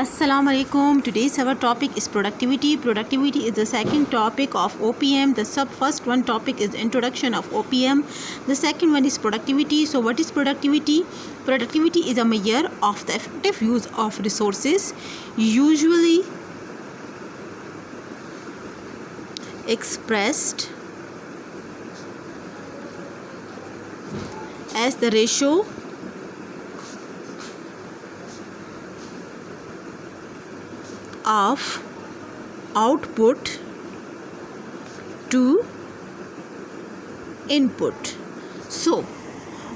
Assalamu alaikum. Today's our topic is productivity. Productivity is the second topic of OPM. The first one topic is introduction of OPM. The second one is productivity. So what is productivity? Productivity is a measure of the effective use of resources, usually expressed as the ratio of output to input. So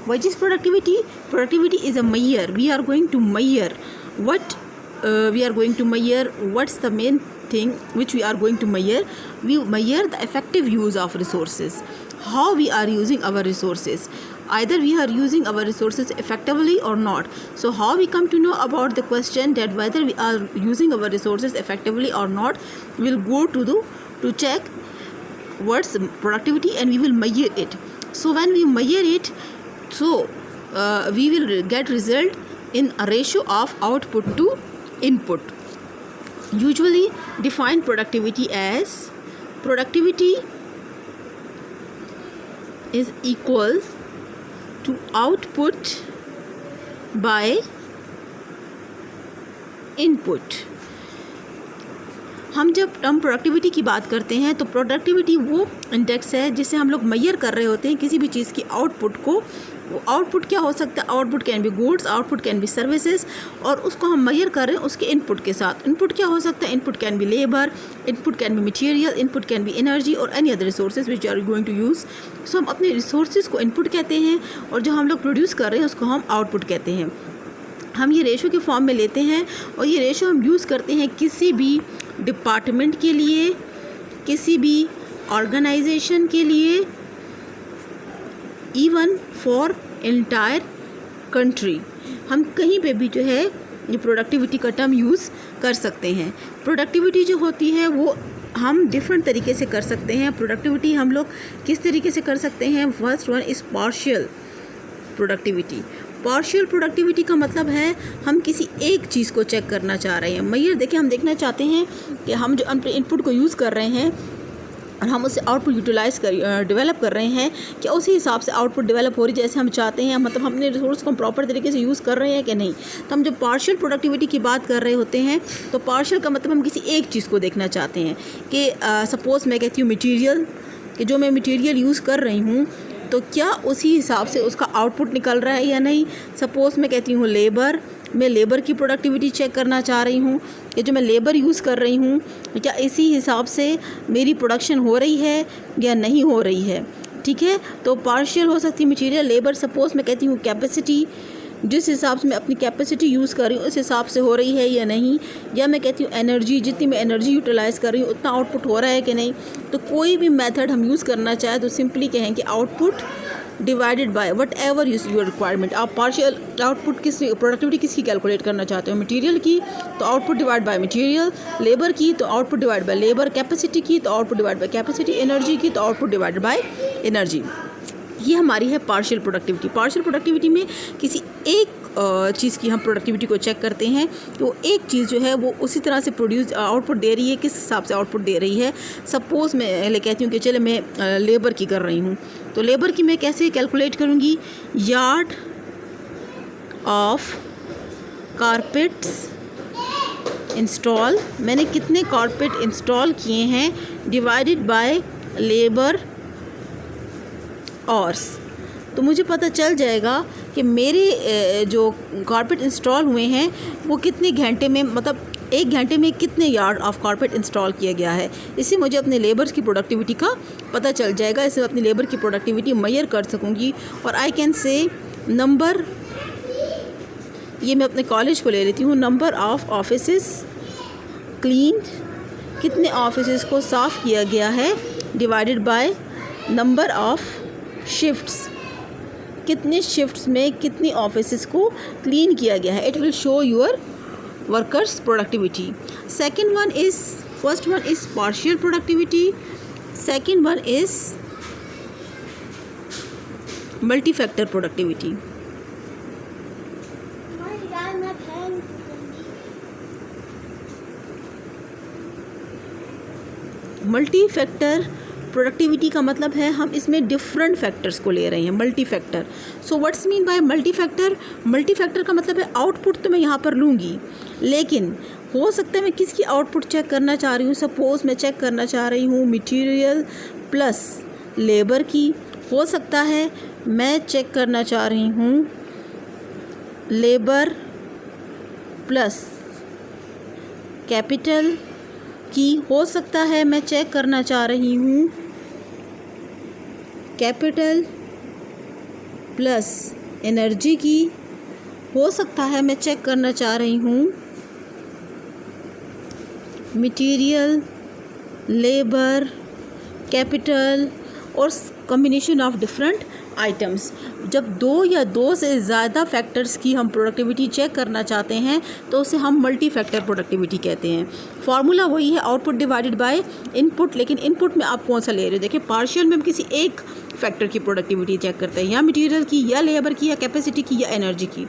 what is productivity? Productivity is a measure. We are going to measure what what's the main thing which we are going to measure. We measure the effective use of resources, how we are using our resources, either we are using our resources effectively or not. So how we come to know about the question that whether we are using our resources effectively or not, we'll go to check what's productivity and we will measure it. So when we measure it, we will get result in a ratio of output to input. Usually define productivity as productivity is equal to output by input. हम जब term productivity की बात करते हैं तो productivity वो index है जिससे हम लोग मेजर कर रहे होते हैं किसी भी चीज़ की आउटपुट को. आउटपुट क्या हो सकता है? Output can be goods, output can be services, और उसको हम मेजर कर रहे हैं उसके इनपुट के साथ. इनपुट क्या हो सकता है? Input can be labour, input can be material, input can be energy or any other resources which are going to use. So हम अपने रिसोर्सेज को इनपुट कहते हैं और जो हम लोग प्रोड्यूस कर रहे हैं उसको हम आउटपुट कहते हैं. हम ये रेशो के फॉर्म में लेते हैं और ये रेशो हम यूज़ करते हैं किसी भी डिपार्टमेंट के लिए, किसी भी ऑर्गेनाइजेशन के लिए, इवन फॉर एंटायर कंट्री. हम कहीं पे भी जो है ये प्रोडक्टिविटी का टर्म यूज़ कर सकते हैं. प्रोडक्टिविटी जो होती है वो हम डिफरेंट तरीके से कर सकते हैं. प्रोडक्टिविटी हम लोग किस तरीके से कर सकते हैं? First one is partial productivity. Partial productivity का मतलब है हम किसी एक चीज़ को चेक करना चाह रहे हैं. मेजर देखिए, हम देखना चाहते हैं कि हम जो अपने इनपुट को यूज़ कर रहे हैं और हम उससे आउटपुट यूटिलाइज़ डेवलप कर रहे हैं, क्या उसी हिसाब से आउटपुट डेवलप हो रही जैसे हम चाहते हैं? मतलब हम अपने रिसोर्स को हम प्रॉपर तरीके से यूज़ कर रहे हैं कि नहीं. तो हम जब पार्शियल प्रोडक्टिविटी की बात कर रहे होते हैं तो पार्शियल का मतलब हम किसी एक चीज़ को देखना चाहते हैं कि सपोज़ मैं कहती हूँ मटीरियल, कि जो मैं मटीरियल यूज़ कर रही हूँ तो क्या उसी हिसाब से उसका आउटपुट निकल रहा है या नहीं. सपोज़ मैं कहती हूँ लेबर, मैं लेबर की प्रोडक्टिविटी चेक करना चाह रही हूँ कि जो मैं लेबर यूज़ कर रही हूँ क्या इसी हिसाब से मेरी प्रोडक्शन हो रही है या नहीं हो रही है. ठीक है, तो पार्शियल हो सकती है मटेरियल, लेबर. सपोज़ मैं कहती हूँ कैपेसिटी, जिस हिसाब से मैं अपनी कैपेसिटी यूज़ कर रही हूँ उस हिसाब से हो रही है या नहीं. या मैं कहती हूँ एनर्जी, जितनी मैं एनर्जी यूटिलाइज़ कर रही हूँ उतना आउटपुट हो रहा है कि नहीं. तो कोई भी मेथड हम यूज़ करना चाहें तो सिंपली कहें कि output divided by what ever use your requirement. आप पार्शियल आउटपुट प्रोडक्टिविटी किसकी कैलकुलेट करना चाहते हो? मटेरियल की, तो output divide by material. Labour की तो output divide by labour. Capacity की तो output divide by capacity. Energy की तो आउटपुट डिवाइडेड बाय एनर्जी. ये हमारी है पार्शियल प्रोडक्टिविटी. पार्शियल प्रोडक्टिविटी में किसी एक चीज़ की हम प्रोडक्टिविटी को चेक करते हैं कि वो एक चीज़ जो है वो उसी तरह से प्रोड्यूस आउटपुट दे रही है, किस हिसाब से आउटपुट दे रही है. सपोज़ मैं कहती हूँ कि चले मैं लेबर की कर रही हूँ, तो लेबर की मैं कैसे कैलकुलेट करूँगी? यार्ड ऑफ कारपेट्स इंस्टॉल, मैंने कितने कारपेट इंस्टॉल किए हैं, डिवाइडेड बाय लेबर आवर्स. तो मुझे पता चल जाएगा कि मेरे जो कारपेट इंस्टॉल हुए हैं वो कितने घंटे में, मतलब एक घंटे में कितने यार्ड ऑफ कारपेट इंस्टॉल किया गया है. इससे मुझे अपने लेबर्स की प्रोडक्टिविटी का पता चल जाएगा. इससे अपनी लेबर की प्रोडक्टिविटी मेजर कर सकूँगी. और आई कैन से नंबर, ये मैं अपने कॉलेज को ले लेती हूँ, नंबर ऑफ ऑफिसेस क्लीन, कितने ऑफिसेस को साफ़ किया गया है, divided by number of shifts, कितने शिफ्ट्स में कितनी ऑफिसेस को क्लीन किया गया है. It will show your workers productivity. Second one is, first one is partial productivity, second one is multi factor productivity. Multi factor productivity का मतलब है हम इसमें डिफरेंट फैक्टर्स को ले रहे हैं, multi factor. So what's mean by multi factor? Multi factor का मतलब है आउटपुट तो मैं यहाँ पर लूँगी, लेकिन हो सकता है मैं किसकी आउटपुट चेक करना चाह रही हूँ। सपोज़ मैं चेक करना चाह रही हूँ मटेरियल प्लस लेबर की। हो सकता है मैं चेक करना चाह रही हूँ लेबर प्लस कैपिटल की। हो सकता है मैं चेक करना चाह रही हूँ कैपिटल प्लस एनर्जी की। हो सकता है मैं चेक करना चाह रही हूँ मटेरियल, लेबर, कैपिटल और कॉम्बिनेशन ऑफ डिफरेंट आइटम्स। जब दो या दो से ज़्यादा फैक्टर्स की हम प्रोडक्टिविटी चेक करना चाहते हैं तो उसे हम मल्टी फैक्टर प्रोडक्टिविटी कहते हैं। फार्मूला वही है आउटपुट डिवाइडेड बाय इनपुट, लेकिन इनपुट में आप कौन सा ले रहे हो। देखिए पार्शियल में हम किसी एक फैक्टर की प्रोडक्टिविटी चेक करते हैं, या मटेरियल की, या लेबर की, या कैपेसिटी की, या एनर्जी की।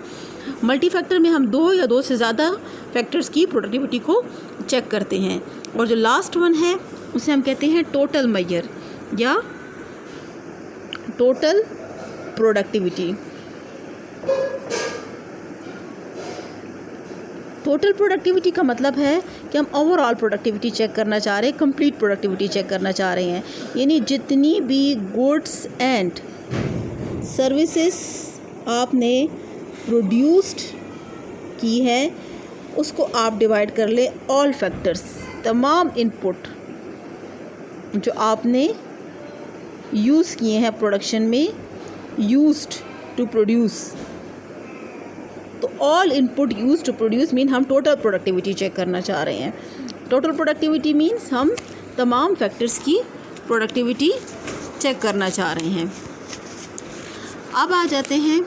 मल्टी फैक्टर में हम दो या दो से ज़्यादा फैक्टर्स की प्रोडक्टिविटी को चेक करते हैं। और जो लास्ट वन है उसे हम कहते हैं टोटल मेजर या टोटल प्रोडक्टिविटी। टोटल प्रोडक्टिविटी का मतलब है कि हम ओवरऑल प्रोडक्टिविटी चेक करना चाह रहे हैं, कंप्लीट प्रोडक्टिविटी चेक करना चाह रहे हैं। यानी जितनी भी गुड्स एंड सर्विसेज आपने प्रोड्यूस्ड की है उसको आप डिवाइड कर ले ऑल फैक्टर्स, तमाम इनपुट जो आपने यूज़ किए हैं प्रोडक्शन में, यूज्ड टू प्रोड्यूस। तो all input used to produce mean हम टोटल प्रोडक्टिविटी चेक करना चाह रहे हैं। टोटल प्रोडक्टिविटी मीन्स हम तमाम फैक्टर्स की प्रोडक्टिविटी चेक करना चाह रहे हैं। अब आ जाते हैं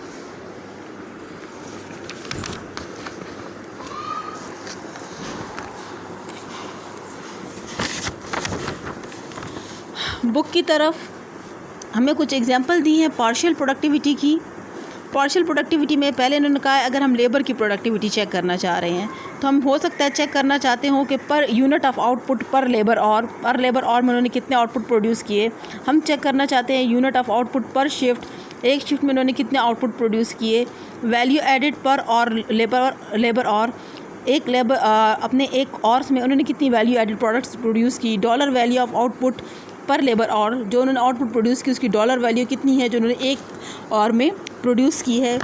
बुक की तरफ। हमें कुछ एग्जांपल दी हैं पार्शियल प्रोडक्टिविटी की। पार्शियल प्रोडक्टिविटी में पहले इन्होंने कहा है अगर हम लेबर की प्रोडक्टिविटी चेक करना चाह रहे हैं तो हम हो सकता है चेक करना चाहते हो कि पर यूनिट ऑफ आउटपुट पर लेबर और में उन्होंने कितने आउटपुट प्रोड्यूस किए। हम चेक करना चाहते हैं यूनिट ऑफ आउटपुट पर शिफ्ट, एक शिफ्ट में उन्होंने कितने आउटपुट प्रोड्यूस किए। वैल्यू एडिड पर और लेबर और एक लेबर अपने एक ऑर्स में उन्होंने कितनी वैल्यू एडिड प्रोडक्ट्स प्रोड्यूस की। डॉलर वैल्यू ऑफ आउटपुट पर लेबर और जो उन्होंने आउटपुट प्रोड्यूस की उसकी डॉलर वैल्यू कितनी है जो उन्होंने एक और में प्रोड्यूस की है।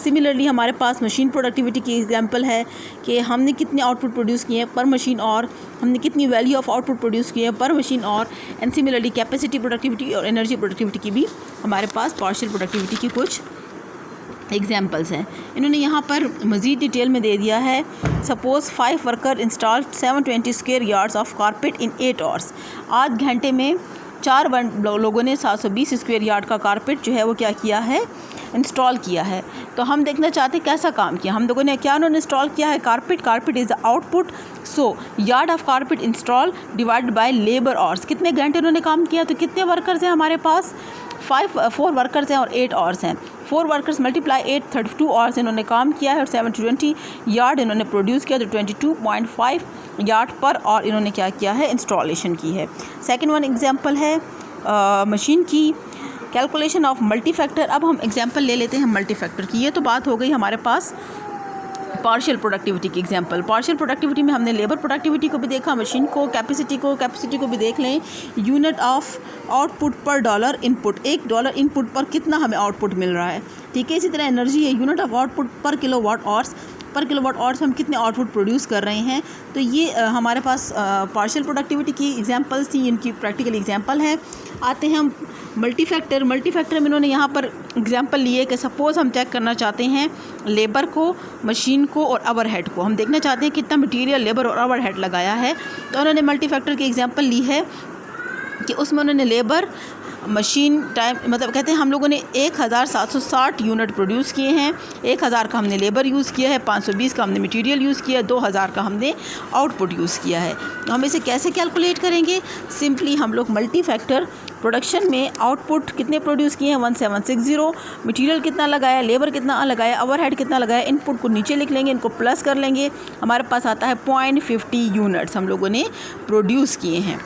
सिमिलरली हमारे पास मशीन प्रोडक्टिविटी की एग्जांपल है कि हमने कितने आउटपुट प्रोड्यूस किए हैं पर मशीन और हमने कितनी वैल्यू ऑफ आउटपुट प्रोड्यूस किए हैं पर मशीन और। एंड सिमिलरली कैपेसिटी प्रोडक्टिविटी और एनर्जी प्रोडक्टिविटी की भी हमारे पास पार्शियल प्रोडक्टिविटी की कुछ एग्जाम्पल्स हैं। इन्होंने यहाँ पर मज़ीद डिटेल में दे दिया है। Suppose 5 worker install 720 square yards of carpet in 8 hours. 8 घंटे में 4 लोगों ने 720 स्क्वायर यार्ड का कारपेट जो है वो क्या किया है, इंस्टॉल किया है। तो हम देखना चाहते हैं कैसा काम किया हम लोगों ने। क्या उन्होंने इंस्टॉल किया है carpet is the output. So yard of carpet install divided by labour hours. कितने घंटे उन्होंने काम किया, तो कितने वर्कर्स हैं हमारे पास, 4 वर्कर्स हैं और 8 आवर्स हैं। 4 वर्कर्स मल्टीप्लाई 8 32 आवर्स इन्होंने काम किया है और 720 यार्ड इन्होंने प्रोड्यूस किया, तो 22.5 यार्ड पर और इन्होंने क्या किया है, इंस्टॉलेशन की है। सेकंड वन एग्जांपल है मशीन की कैलकुलेशन ऑफ मल्टी फैक्टर। अब हम एग्जांपल ले लेते हैं मल्टी फैक्टर की। ये तो बात हो गई हमारे पास पार्शियल प्रोडक्टिविटी की एग्जांपल। पार्शियल प्रोडक्टिविटी में हमने लेबर प्रोडक्टिविटी को भी देखा, मशीन को, कैपेसिटी को भी देख लें। यूनिट ऑफ आउटपुट पर डॉलर इनपुट, $1 इनपुट पर कितना हमें आउटपुट मिल रहा है। ठीक है, इसी तरह एनर्जी है, यूनिट ऑफ आउटपुट पर किलोवाट आवर्स हम कितने आउटपुट प्रोड्यूस कर रहे हैं। तो ये हमारे पास पार्शियल प्रोडक्टिविटी की एग्जांपल्स थी, इनकी प्रैक्टिकल एग्जांपल है। आते हैं हम मल्टी फैक्टर में इन्होंने यहाँ पर एग्जांपल लिए कि सपोज़ हम चेक करना चाहते हैं लेबर को, मशीन को और ओवरहेड को। हम देखना चाहते हैं कितना मटेरियल, लेबर और ओवरहेड लगाया है। तो उन्होंने मल्टी फैक्टर की एग्जांपल ली है कि उसमें उन्होंने लेबर, मशीन, टाइम, मतलब कहते हैं हम लोगों ने 1760 यूनिट प्रोड्यूस किए हैं। 1000 का हमने लेबर यूज़ किया है, 520 का हमने मटेरियल यूज़ किया है, 2000 का हमने आउटपुट यूज़ किया है। तो हम इसे कैसे कैलकुलेट करेंगे, सिंपली हम लोग मल्टी फैक्टर प्रोडक्शन में आउटपुट कितने प्रोड्यूस किए हैं 1760, मटेरियल कितना लगाया, लेबर कितना लगाया, ओवरहेड कितना लगाया, इनपुट को नीचे लिख लेंगे, इनको प्लस कर लेंगे, हमारे पास आता है 0.50 यूनिट्स हम लोगों ने प्रोड्यूस किए हैं।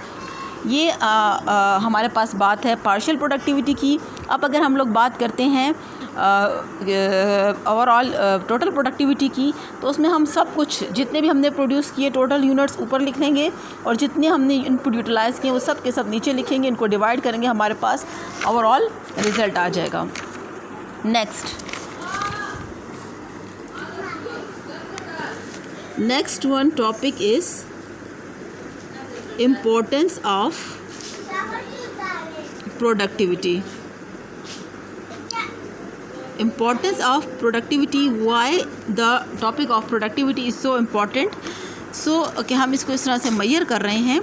ये हमारे पास बात है पार्शियल प्रोडक्टिविटी की। अब अगर हम लोग बात करते हैं ओवरऑल टोटल प्रोडक्टिविटी की, तो उसमें हम सब कुछ जितने भी हमने प्रोड्यूस किए टोटल यूनिट्स ऊपर लिख लेंगे और जितने हमने इनपुट यूटिलाइज़ किए वो सब के सब नीचे लिखेंगे, इनको डिवाइड करेंगे, हमारे पास ओवरऑल रिज़ल्ट आ जाएगा। Next one topic is importance of productivity. Importance of productivity, why the topic of productivity is so important। कि हम इसको इस तरह से मेजर कर रहे हैं।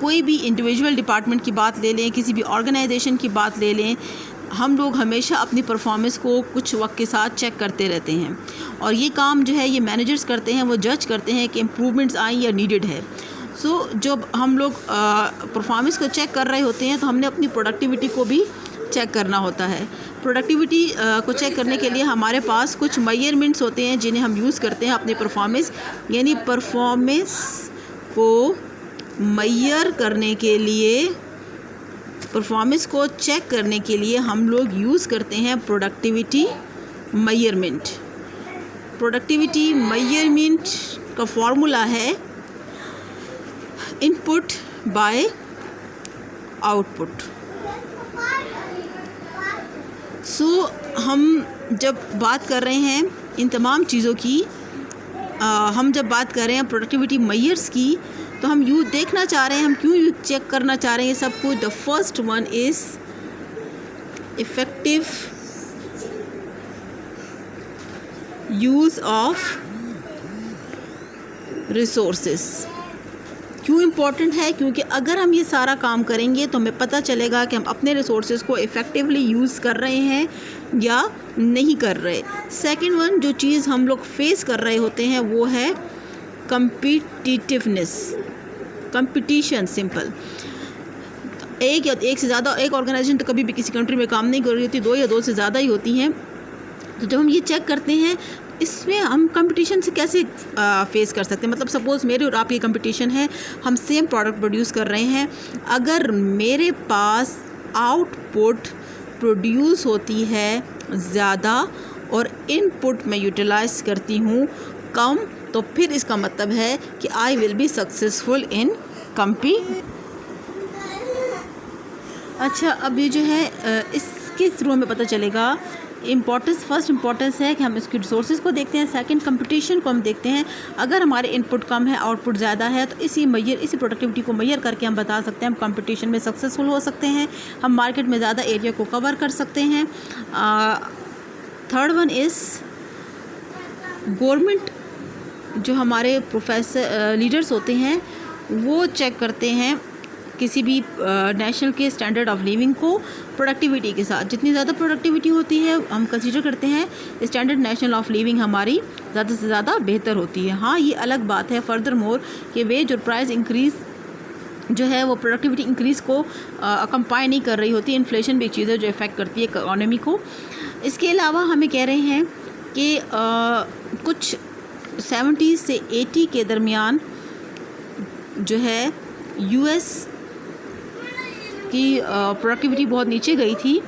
कोई भी इंडिविजुअल डिपार्टमेंट की बात ले लें, किसी भी ऑर्गेनाइजेशन की बात ले लें, हम लोग हमेशा अपनी परफॉर्मेंस को कुछ वक्त के साथ चेक करते रहते हैं और ये काम जो है ये मैनेजर्स करते हैं, वो जज करते हैं कि इम्प्रूवमेंट्स आई या नीडेड है। जब हम लोग परफॉर्मेंस को चेक कर रहे होते हैं तो हमने अपनी प्रोडक्टिविटी को भी चेक करना होता है। प्रोडक्टिविटी को चेक करने के लिए हमारे पास कुछ मेजरमेंट्स होते हैं जिन्हें हम यूज़ करते हैं अपनी परफॉर्मेंस, यानी परफॉर्मेंस को मेजर करने के लिए, परफॉर्मेंस को चेक करने के लिए हम लोग यूज़ करते हैं प्रोडक्टिविटी मेजरमेंट। प्रोडक्टिविटी मेजरमेंट का फॉर्मूला है इनपुट बाय आउटपुट। हम जब बात कर रहे हैं इन तमाम चीज़ों की, हम जब बात कर रहे हैं प्रोडक्टिविटी मेजर्स की, तो हम यूँ देखना चाह रहे हैं, हम क्यों चेक करना चाह रहे हैं सब कुछ। The first one is effective use of resources. क्यों इम्पॉर्टेंट है? क्योंकि अगर हम ये सारा काम करेंगे तो हमें पता चलेगा कि हम अपने रिसोर्सेज को इफ़ेक्टिवली यूज़ कर रहे हैं या नहीं कर रहे। सेकंड वन जो चीज़ हम लोग फेस कर रहे होते हैं वो है कम्पिटिटिवनेस, कंपटीशन। सिंपल, एक से ज़्यादा, एक ऑर्गेनाइजेशन तो कभी भी किसी कंट्री में काम नहीं कर रही होती, दो या दो से ज़्यादा ही होती हैं। तो जब हम ये चेक करते हैं इसमें हम कंपटीशन से कैसे फेस कर सकते हैं। मतलब सपोज़ मेरे और आपकी कंपटीशन है, हम सेम प्रोडक्ट प्रोड्यूस कर रहे हैं, अगर मेरे पास आउटपुट प्रोड्यूस होती है ज़्यादा और इनपुट मैं यूटिलाइज़ करती हूँ कम, तो फिर इसका मतलब है कि I will be successful in अच्छा, अब ये जो है इसके थ्रू हमें पता चलेगा फर्स्ट इम्पोर्टेंस है कि हम इसकी रिसोर्सेज को देखते हैं। सेकंड, कंपटीशन को हम देखते हैं। अगर हमारे इनपुट कम है, आउटपुट ज़्यादा है, तो इसी प्रोडक्टिविटी को मेजर करके हम बता सकते हैं हम कंपटीशन में सक्सेसफुल हो सकते हैं, हम मार्केट में ज़्यादा एरिया को कवर कर सकते हैं। थर्ड वन इज़ गवर्नमेंट, जो हमारे लीडर्स होते हैं वो चेक करते हैं किसी भी नेशनल के स्टैंडर्ड ऑफ लिविंग को प्रोडक्टिविटी के साथ। जितनी ज़्यादा प्रोडक्टिविटी होती है हम कंसीडर करते हैं स्टैंडर्ड नेशनल ऑफ लिविंग हमारी ज़्यादा से ज़्यादा बेहतर होती है। हाँ, ये अलग बात है फर्दर मोर कि वेज और प्राइस इंक्रीज़ जो है वो प्रोडक्टिविटी इंक्रीज़ को कंपाइन नहीं कर रही होती। इन्फ्लेशन भी एक चीज़ है जो इफ़ेक्ट करती है इकोनॉमी को। इसके अलावा हमें कह रहे हैं कि कुछ 70 से 80 के दरमियान जो है यूएस की प्रोडक्टिविटी बहुत नीचे गई थी।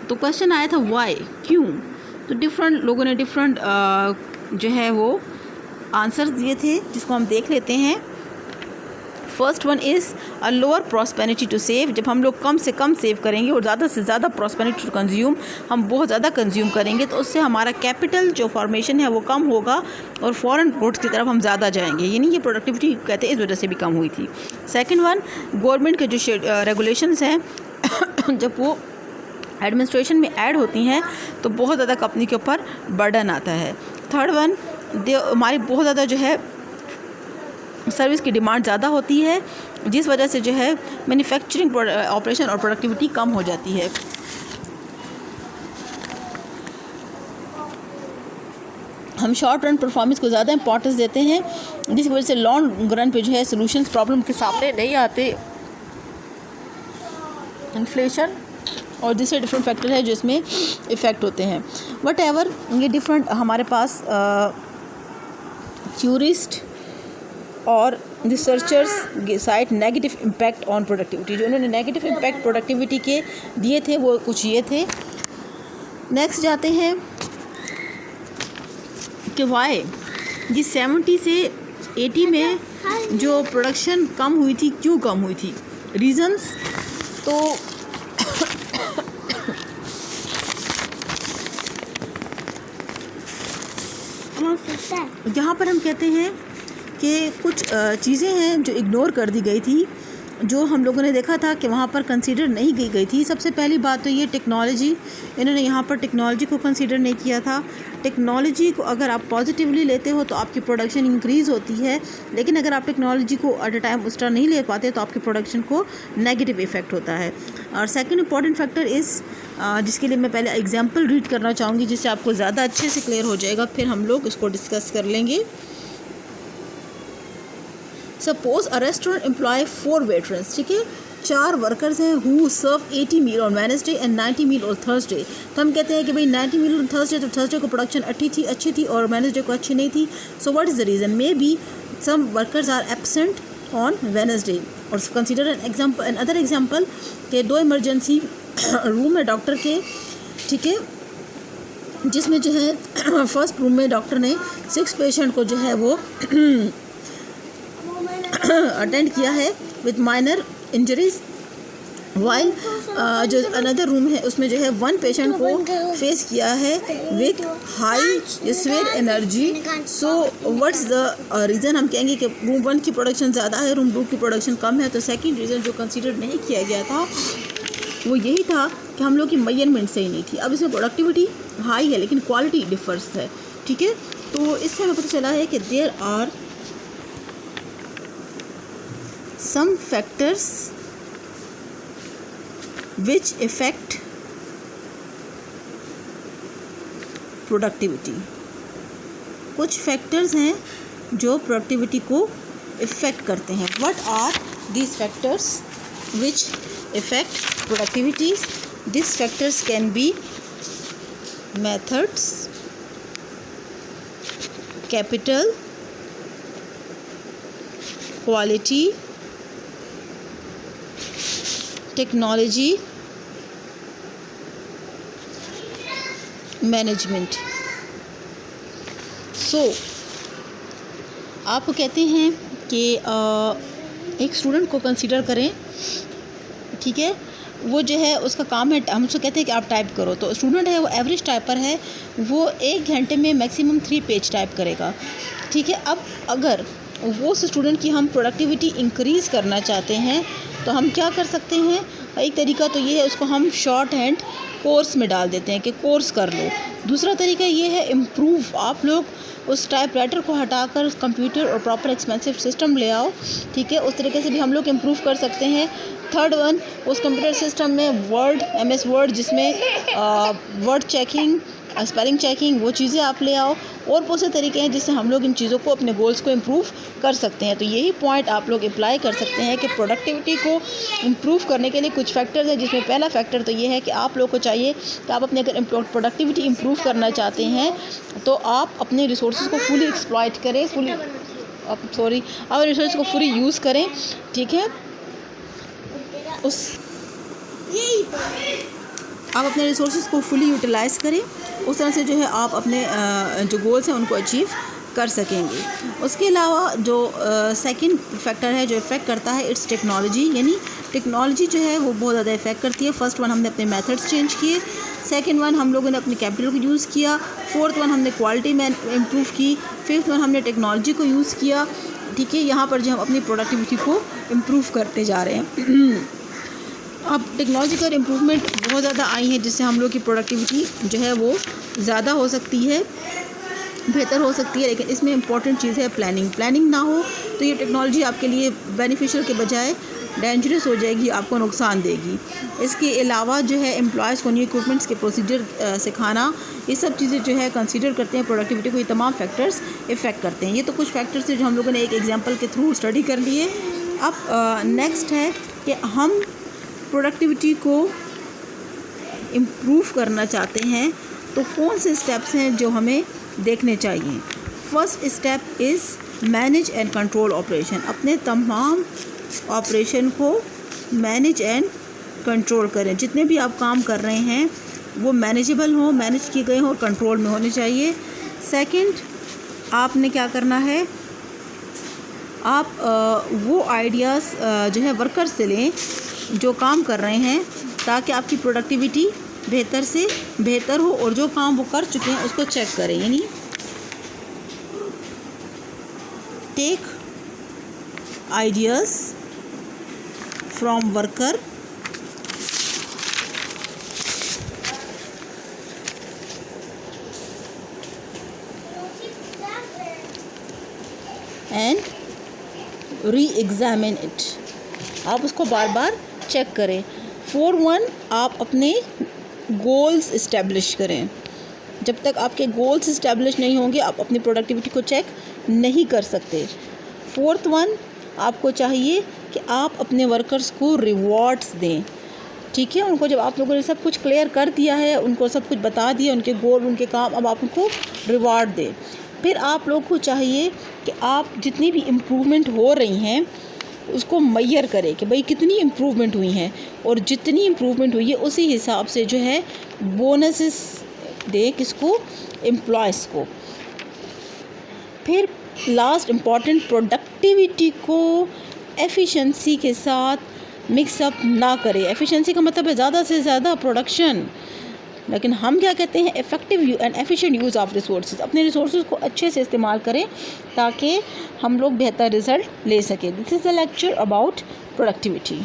तो क्वेश्चन आया था वाई, क्यों? तो डिफरेंट लोगों ने डिफरेंट जो है वो आंसर्स दिए थे, जिसको हम देख लेते हैं। First one is a lower prosperity to save. जब हम लोग कम से कम सेव करेंगे और ज़्यादा से ज़्यादा प्रॉस्पेरिटी टू कंज्यूम, हम बहुत ज़्यादा कंज्यूम करेंगे तो उससे हमारा कैपिटल जो फॉर्मेशन है वो कम होगा और फॉरेन गुड्स की तरफ हम ज़्यादा जाएंगे, यानी ये प्रोडक्टिविटी कहते हैं इस वजह से भी कम हुई थी। सेकंड वन, गवर्नमेंट के जो रेगुलेशंस हैं जब वो एडमिनिस्ट्रेशन में ऐड होती हैं तो बहुत ज़्यादा कंपनी के ऊपर बर्डन आता है। थर्ड वन, हमारी बहुत ज़्यादा जो है सर्विस की डिमांड ज़्यादा होती है, जिस वजह से जो है मैन्युफैक्चरिंग ऑपरेशन और प्रोडक्टिविटी कम हो जाती है। हम शॉर्ट रन परफॉर्मेंस को ज़्यादा इंपॉर्टेंस देते हैं, जिस वजह से लॉन्ग रन पे जो है सॉल्यूशंस प्रॉब्लम के सामने नहीं आते। इन्फ्लेशन और दूसरे डिफरेंट फैक्टर है जो इसमें इफ़ेक्ट होते हैं। वट एवर ये डिफरेंट हमारे पास थ्योरिस्ट और researchers site negative impact on productivity. जो उन्होंने नेगेटिव इम्पैक्ट प्रोडक्टिविटी के दिए थे वो कुछ ये थे। नेक्स्ट जाते हैं कि वाई ये 70 से 80 में जो प्रोडक्शन कम हुई थी, क्यों कम हुई थी, रीज़न्स। तो यहाँ पर हम कहते हैं कि कुछ चीज़ें हैं जो इग्नोर कर दी गई थी, जो हम लोगों ने देखा था कि वहाँ पर कंसीडर नहीं की गई थी। सबसे पहली बात तो ये टेक्नोलॉजी, इन्होंने यहाँ पर टेक्नोलॉजी को कंसीडर नहीं किया था। टेक्नोलॉजी को अगर आप पॉजिटिवली लेते हो तो आपकी प्रोडक्शन इंक्रीज़ होती है, लेकिन अगर आप टेक्नोलॉजी को एट अ टाइम उस तरह नहीं ले पाते तो आपकी प्रोडक्शन को नेगेटिव इफ़ेक्ट होता है। और सेकंड इंपॉर्टेंट फैक्टर इज़, जिसके लिए मैं पहले एग्जांपल रीड करना चाहूँगी जिससे आपको ज़्यादा अच्छे से क्लियर हो जाएगा, फिर हम लोग इसको डिस्कस कर लेंगे। Suppose a restaurant employ 4 veterans, ठीक है, 4 वर्कर्स हैं who serve 80 meal on Wednesday and 90 meal on Thursday. तो हम कहते हैं कि भाई 90 मील ऑन थर्सडे, तो थर्सडे को प्रोडक्शन अच्छी थी और वेडनेसडे को अच्छी नहीं थी। So what is the reason? Maybe some workers are absent on Wednesday. और कंसिडर एन अदर एग्जाम्पल कि 2 इमरजेंसी रूम है डॉक्टर के, ठीक है, जिसमें जो है फर्स्ट रूम में डॉक्टर ने 6 पेशेंट को जो है वो अटेंड किया है विद माइनर इंजरीज, वाइल जो अनदर रूम है उसमें जो है 1 पेशेंट को फेस किया है with high sweat energy. So what's the reason? हम कहेंगे कि रूम 1 की प्रोडक्शन ज़्यादा है, रूम 2 की प्रोडक्शन कम है। तो सेकंड रीज़न जो कंसीडर नहीं किया गया था वो यही था कि हम लोग की मेजरमेंट सही नहीं थी। अब इसमें प्रोडक्टिविटी हाई है लेकिन क्वालिटी डिफर्स है, ठीक है। तो इससे हमें पता चला है कि there are some factors which affect productivity। कुछ फैक्टर्स हैं जो प्रोडक्टिविटी को इफ़ेक्ट करते हैं। What are these factors which affect productivity? These factors can be methods, capital, quality, technology, management. So आप कहते हैं कि एक स्टूडेंट को कंसीडर करें, ठीक है, वो जो है उसका काम है, हम उसको कहते हैं कि आप टाइप करो। तो स्टूडेंट है वो एवरेज टाइपर है, वो 1 घंटे में मैक्सिमम 3 पेज टाइप करेगा, ठीक है। अब अगर वो स्टूडेंट की हम प्रोडक्टिविटी इंक्रीज़ करना चाहते हैं तो हम क्या कर सकते हैं? एक तरीका तो ये है, उसको हम शॉर्ट हैंड कोर्स में डाल देते हैं कि कोर्स कर लो। दूसरा तरीका ये है इम्प्रूव, आप लोग उस टाइपराइटर को हटाकर कंप्यूटर और प्रॉपर एक्सपेंसिव सिस्टम ले आओ, ठीक है, उस तरीके से भी हम लोग इम्प्रूव कर सकते हैं। थर्ड वन, उस कंप्यूटर सिस्टम में वर्ड, MS वर्ड, जिसमें वर्ड चेकिंग, स्पेलिंग चेकिंग, वो चीज़ें आप ले आओ। और बहुत से तरीके हैं जिससे हम लोग इन चीज़ों को, अपने गोल्स को इम्प्रूव कर सकते हैं। तो यही पॉइंट आप लोग अप्लाई कर सकते हैं कि प्रोडक्टिविटी को इम्प्रूव करने के लिए कुछ फैक्टर्स हैं, जिसमें पहला फैक्टर तो ये है कि आप लोग को चाहिए कि आप अपने अगर प्रोडक्टिविटी इम्प्रूव करना चाहते हैं तो आप अपने रिसोर्सेज को फुली एक्सप्लॉइट करें, अपने रिसोर्स को फुली यूज़ करें, ठीक है। आप अपने रिसोर्सेज को फुली यूटिलाइज़ करें, उस तरह से जो है आप अपने जो गोल्स हैं उनको अचीव कर सकेंगे। उसके अलावा जो सेकंड फैक्टर है जो इफ़ेक्ट करता है, इट्स टेक्नोलॉजी, यानी टेक्नोलॉजी जो है वो बहुत ज़्यादा इफ़ेक्ट करती है। फर्स्ट वन, हमने अपने मेथड्स चेंज किए। सेकंड वन, हम लोगों ने अपनी कैपिटल को यूज़ किया। फोर्थ वन, हमने क्वालिटी में इम्प्रूव की। फिफ्थ वन, हमने टेक्नोलॉजी को यूज़ किया, ठीक है। यहाँ पर जो हम अपनी प्रोडक्टिविटी को इम्प्रूव करते जा रहे हैं। अब टेक्नोलॉजिकल इम्प्रूवमेंट बहुत ज़्यादा आई है, जिससे हम लोग की प्रोडक्टिविटी जो है वो ज़्यादा हो सकती है, बेहतर हो सकती है। लेकिन इसमें इम्पॉर्टेंट चीज़ है प्लानिंग ना हो तो ये टेक्नोलॉजी आपके लिए बेनिफिशियल के बजाय डेंजरस हो जाएगी, आपको नुकसान देगी। इसके अलावा जो है एम्प्लॉयज़ को न्यू इक्विपमेंट्स के प्रोसीजर सिखाना, ये सब चीज़ें जो है कंसीडर करते हैं प्रोडक्टिविटी को। ये तमाम फैक्टर्स इफ़ेक्ट करते हैं। ये तो कुछ फैक्टर्स थे जो हम लोगों ने एक एग्जांपल के थ्रू स्टडी कर लिए। अब नेक्स्ट है कि हम प्रोडक्टिविटी को इम्प्रूव करना चाहते हैं तो कौन से स्टेप्स हैं जो हमें देखने चाहिए। First step is manage and control operation. अपने तमाम ऑपरेशन को मैनेज एंड कंट्रोल करें। जितने भी आप काम कर रहे हैं वो मैनेजेबल हो, मैनेज किए गए हों और कंट्रोल में होने चाहिए। सेकंड, आपने क्या करना है, आप वो आइडियाज़ जो है वर्कर से लें जो काम कर रहे हैं, ताकि आपकी प्रोडक्टिविटी बेहतर से बेहतर हो, और जो काम वो कर चुके हैं उसको चेक करें। यानी take ideas from worker and re examine it. आप उसको बार बार चेक करें। 4.1, आप अपने गोल्स इस्टेब्लिश करें। जब तक आपके गोल्स इस्टेब्लिश नहीं होंगे आप अपनी प्रोडक्टिविटी को चेक नहीं कर सकते। 4th 1, आपको चाहिए कि आप अपने वर्कर्स को रिवॉर्ड्स दें। ठीक है, उनको जब आप लोगों ने सब कुछ क्लियर कर दिया है, उनको सब कुछ बता दिया, उनके गोल, उनके काम, अब आप उनको रिवॉर्ड दें। फिर आप लोग को चाहिए कि आप जितनी भी इम्प्रूवमेंट हो रही हैं उसको मेजर करें कि भाई कितनी इम्प्रूवमेंट हुई हैं, और जितनी इम्प्रूवमेंट हुई है उसी हिसाब से जो है बोनसेस दें किसको, एम्प्लॉयज़ को। फिर लास्ट इम्पॉर्टेंट, प्रोडक्टिविटी को एफिशिएंसी के साथ मिक्सअप ना करें। एफिशिएंसी का मतलब है ज़्यादा से ज़्यादा प्रोडक्शन, लेकिन हम क्या कहते हैं, effective and efficient use of resources. अपने रिसोर्सेज को अच्छे से इस्तेमाल करें ताकि हम लोग बेहतर रिज़ल्ट ले सकें। This is the lecture about productivity.